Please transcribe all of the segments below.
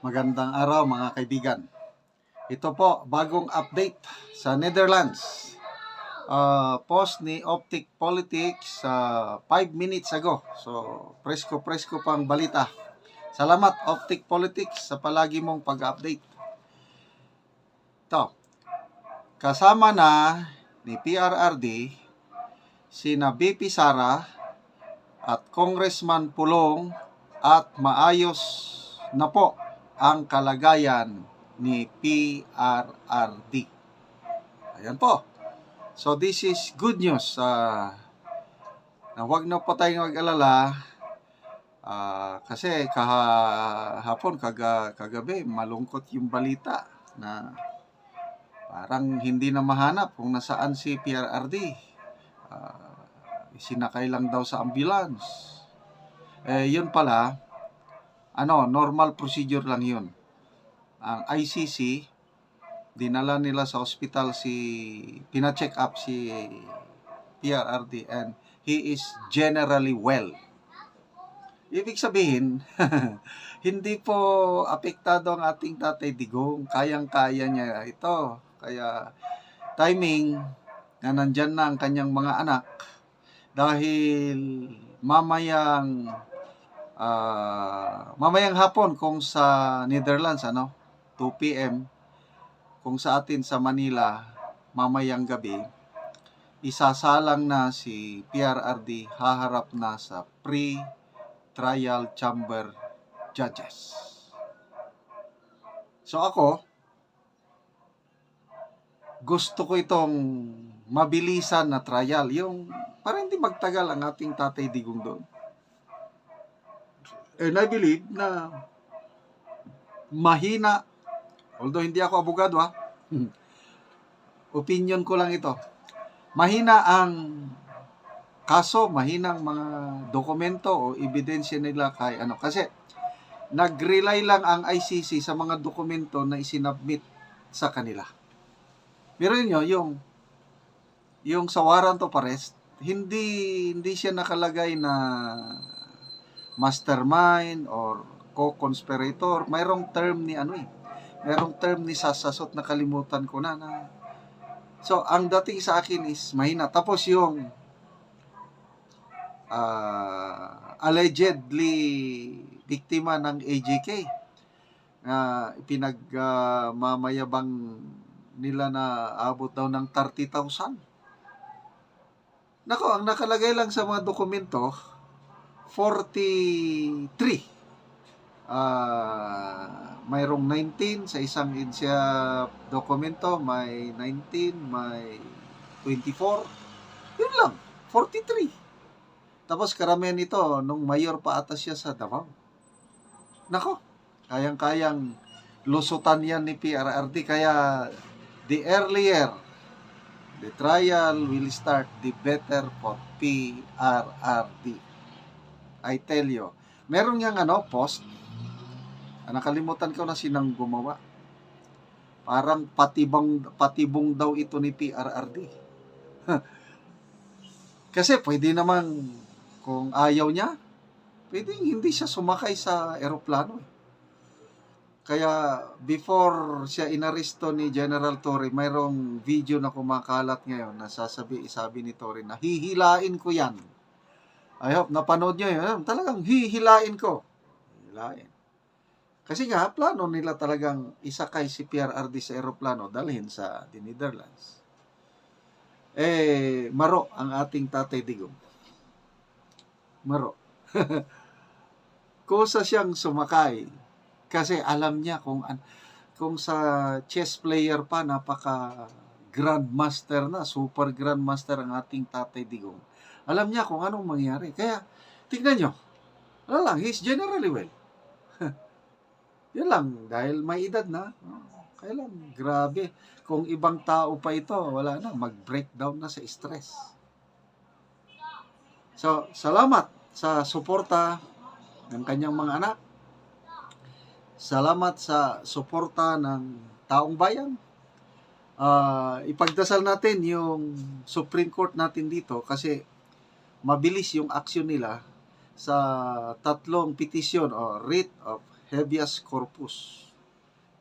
Magandang araw mga kaibigan. Ito po, bagong update sa Netherlands. Post ni Optic Politics 5 minutes ago. So, presko pang balita. Salamat Optic Politics sa palagi mong pag-update. Ito, kasama na ni PRRD, sina BP Sara at Congressman Pulong at maayos na po ang kalagayan ni PRRD. Ayan po. So this is good news. Na huwag na po tayong mag-alala kasi kahapon, kagabi, malungkot yung balita na parang hindi na mahanap kung nasaan si PRRD. Sinakay lang daw sa ambulance. Yun pala, normal procedure lang yun. Ang ICC, dinala nila sa hospital pina-check up si PRRD and he is generally well. Ibig sabihin, hindi po apektado ang ating Tatay Digong. Kayang-kaya niya ito. Kaya timing na nandyan na ang kanyang mga anak dahil mamayang hapon kung sa Netherlands 2 PM, kung sa atin sa Manila mamayang gabi, isasalang na si PRRD, haharap na sa pre-trial chamber judges. So ako, gusto ko itong mabilisan na trial, yung para hindi magtagal ang ating Tatay Digong doon. And I believe na mahina, although hindi ako abogado opinion ko lang ito, mahina ang kaso, mahina ang mga dokumento o ebidensya nila kasi nag-rely lang ang ICC sa mga dokumento na isinabmit sa kanila. Pero yun yung sa warrant of arrest, hindi siya nakalagay na mastermind or co-conspirator. Mayroong term ni mayroong term ni Sasasot, nakalimutan ko na. So ang dating sa akin is mahina. Tapos yung allegedly biktima ng AJK pinagmamayabang nila na abot daw ng 30,000. Nako, ang nakalagay lang sa mga dokumento 43. Mayroong 19 sa isang dokumento, may 19, may 24. Yun lang, 43. Tapos karamihan ito nung mayor pa ata siya sa Davao. Nako, kayang-kayang lusutan yan ni PRRD. Kaya the earlier the trial will start, the better for PRRD. I tell you, meron niyang post, nakalimutan ko na sinang gumawa. Parang patibong daw ito ni PRRD. Kasi pwede naman, kung ayaw niya, pwede hindi siya sumakay sa eroplano. Kaya before siya inaresto ni General Torre, mayroong video na kumakalat ngayon na sabi ni Torre na hihilain ko yan. I hope napanood nyo yun. Talagang hihilain ko. Hihilain. Kasi nga, plano nila talagang isakay si PRRD sa aeroplano, dalhin sa the Netherlands. Maro ang ating Tatay Digong. Maro. Kusa siyang sumakay. Kasi alam niya kung sa chess player pa, napaka grandmaster na, super grandmaster ang ating Tatay Digong. Alam niya kung anong mangyari. Kaya, tignan nyo. He's generally well. Yan lang, dahil may edad na. Kaya lang, grabe. Kung ibang tao pa ito, wala na, mag-breakdown na sa stress. So, salamat sa suporta ng kanyang mga anak. Salamat sa suporta ng taong bayan. Ipagdasal natin yung Supreme Court natin dito kasi mabilis yung aksyon nila sa tatlong petisyon o writ of habeas corpus.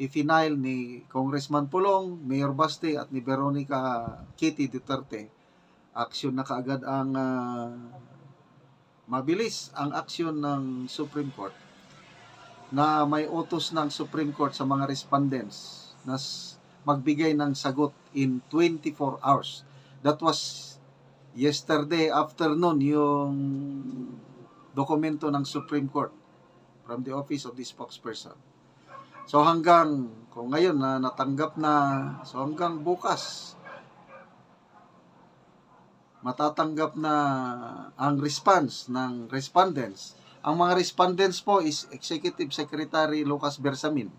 I-file ni Congressman Pulong, Mayor Baste at ni Veronica Kitty Duterte. Aksyon na kaagad ang mabilis ang aksyon ng Supreme Court na may utos ng Supreme Court sa mga respondents na magbigay ng sagot in 24 hours. That was yesterday afternoon yung dokumento ng Supreme Court from the office of the spokesperson. So hanggang, kung ngayon na natanggap na, so hanggang bukas, matatanggap na ang response ng respondents. Ang mga respondents po is Executive Secretary Lucas Bersamin,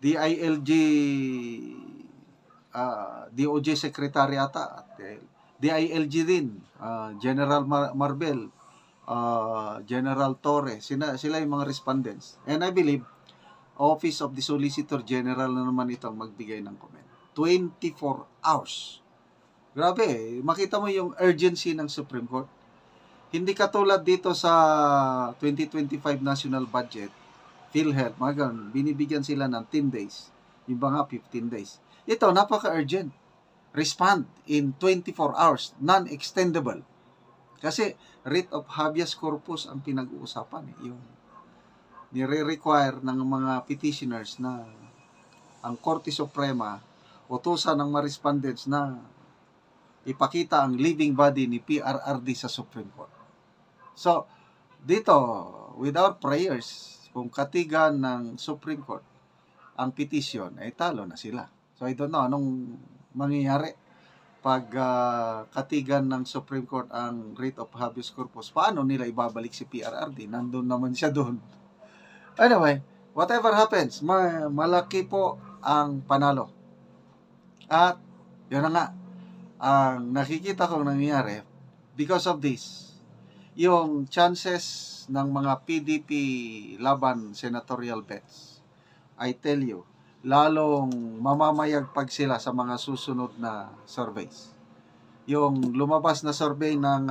DILG, DOJ Secretary ata, at DILG din, General Marbel, General Torre, sila yung mga respondents. And I believe, Office of the Solicitor General na naman itong magbigay ng comment. 24 hours. Grabe, makita mo yung urgency ng Supreme Court. Hindi katulad dito sa 2025 National Budget, PhilHealth, mga ganun, binibigyan sila ng 10 days. Yung ba nga 15 days. Ito, napaka-urgent. Respond in 24 hours, non-extendable. Kasi writ of habeas corpus ang pinag-uusapan. Yung nire-require ng mga petitioners na ang Korte Suprema utusan ng mga respondents na ipakita ang living body ni PRRD sa Supreme Court. So, dito, without prayers, kung katigan ng Supreme Court ang petition, ay talo na sila. So, I don't know anong mangyayari pag katigan ng Supreme Court ang writ of habeas corpus. Paano nila ibabalik si PRRD? Nandun naman siya doon. Anyway, whatever happens, malaki po ang panalo. At, yun na nga, ang nakikita kong nangyayari, because of this, yung chances ng mga PDP laban senatorial bets, I tell you, lalong mamamayagpag sila sa mga susunod na surveys. Yung lumabas na survey ng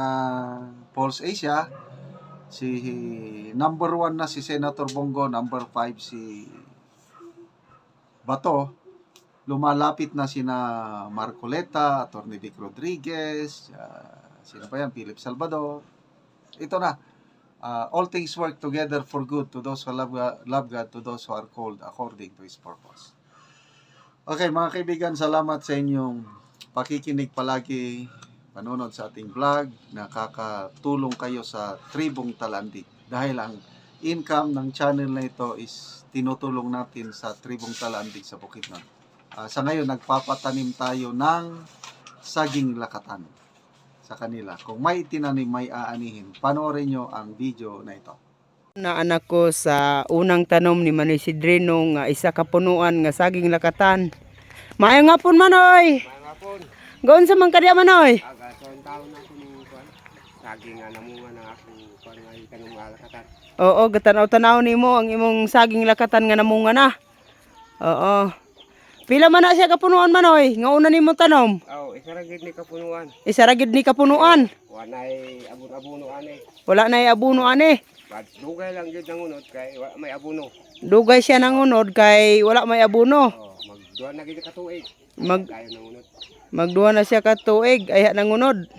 Pulse Asia, si number 1 na si Senator Bongo, number 5 si Bato, lumalapit na sina Marcoleta, Atty. Vic Rodriguez, sino pa yan, Philip Salvador. Ito na, all things work together for good to those who love God, to those who are called according to His purpose. Okay, mga kaibigan, salamat sa inyong pakikinig palagi, panonood sa ating vlog. Nakakatulong kayo sa Tribong Talandig. Dahil ang income ng channel na ito is tinutulong natin sa Tribong Talandig sa Bukidnon. Sa ngayon, nagpapatanim tayo ng saging lakatan sa kanila. Kung may tinanim, may aanihin. Panoorin nyo ang video na ito. Na anak ko sa unang tanom ni Manoy Sidrino nga isa ka punuan nga saging lakatan. Maayong hapon Manoy. Maayong hapon. Gaon sa man kadya Manoy? Aga son taon na ko ning kuan. Saging nga namunga na akong kuan nga itanong lakatan. Oo, gatanaw-tanaw nimo ang imong saging lakatan nga namunga na. Oo. Pila man na siya ka punuan Manoy? Nga una nimo tanom? Oh, isa ra gid ni kapunuan. Isa ra gid ni ka punuan. Wanay abon-abono ani. Wala na abuno ani. Dugay lang gid nangunod kay wala may abono. Dugay siya nangunod kay wala may abuno. Oh, magduha na gid ka tuig. Mag Dayon nangunod. magduha na siya ka tuig ay nangunod.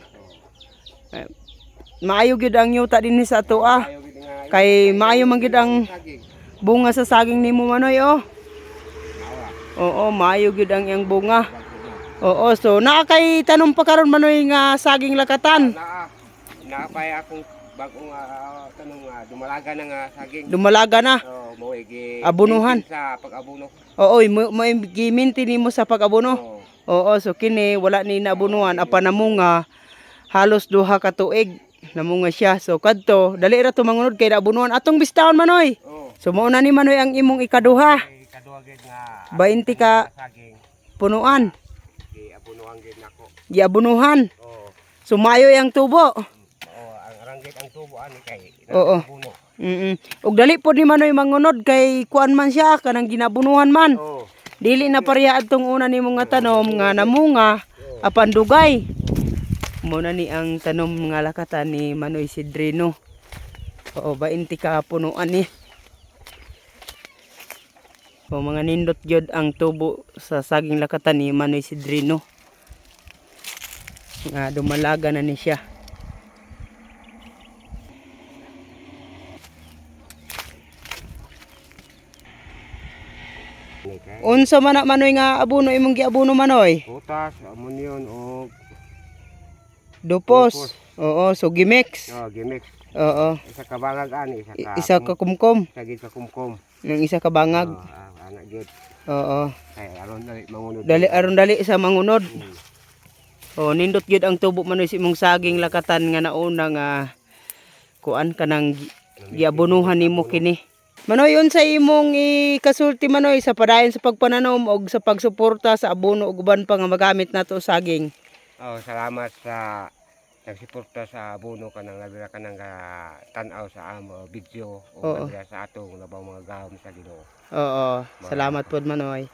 Maayo gid ang yuta dinhi sa ato ah. Ayaw gid nga. Kay maayo man gid ang saging. bunga sa saging nimo Manoy oh. Awa. Oo, maayo gid ang iyang bunga. Bagko na. Oo, so naa kay tanom pa karon Manoy nga saging lakatan. Naapay akong bagong tanong dumalaga na nga saging. Dumalaga na. Oh, mo gi Abunuhan. sa pag-abuno. Oo, mo giminti nimo sa pag-abono. Oh. Oo, so kini wala ni nabunuhan apan namunga halos duha ka tuig namunga siya. So kadto dali ra to mangunod kay nabunuhan atong bistahon Manoy. Oh. So mao na ni Manoy ang imong ikaduha. Ay, kaduha gid nga 20 ka saging. punuan. Abunuhan gid nako. Giabunuhan. Oh. So maayo yang tubo. Oh, ang ranggit ang tubo ani kay Oo. abuno. Ug dali pod ni Manoy mangunod kay kuan man siya kanang ginabunuhan man. Oh. Dili na pareha adtong una nimo nga tanom nga namunga apan dugay. Mo na ni ang tanom nga lakatan ni Manoy Sidrino. Oo, 20 ka punuan ni. O mga nindot gyud ang tubo sa saging lakatan ni Manoy Sidrino. Nga dumalaga na ni siya. Unsa man na Manoy nga abono imong giabono Manoy? Putas, amunyon o Dupos. Oo, so gimix. gimix. Oo. Isa ka bangag ani, Isa ka kumkom, isa gid ka kumkum. ng isa ka bangag. Anak gid. Oo. Kay aron dali mangunod. Dali aron dali sa mangunod. Hmm. Oh, nindot gyud ang tubo Manoy sa imong saging lakatan nga nauna nga kuan kanang giabonuhan nimo kini. Manoy unsa imong ikasulti Manoy sa padayon sa pagpananom og sa pagsuporta sa abono ug uban pa nga magamit nato saging. Salamat sa nagsuporta sa abono kanang nabira kanang tan-aw sa amo video o Oo. nabira sa atong labaw mga gahom sa Ginoo. Oo, salamat pod Manoy.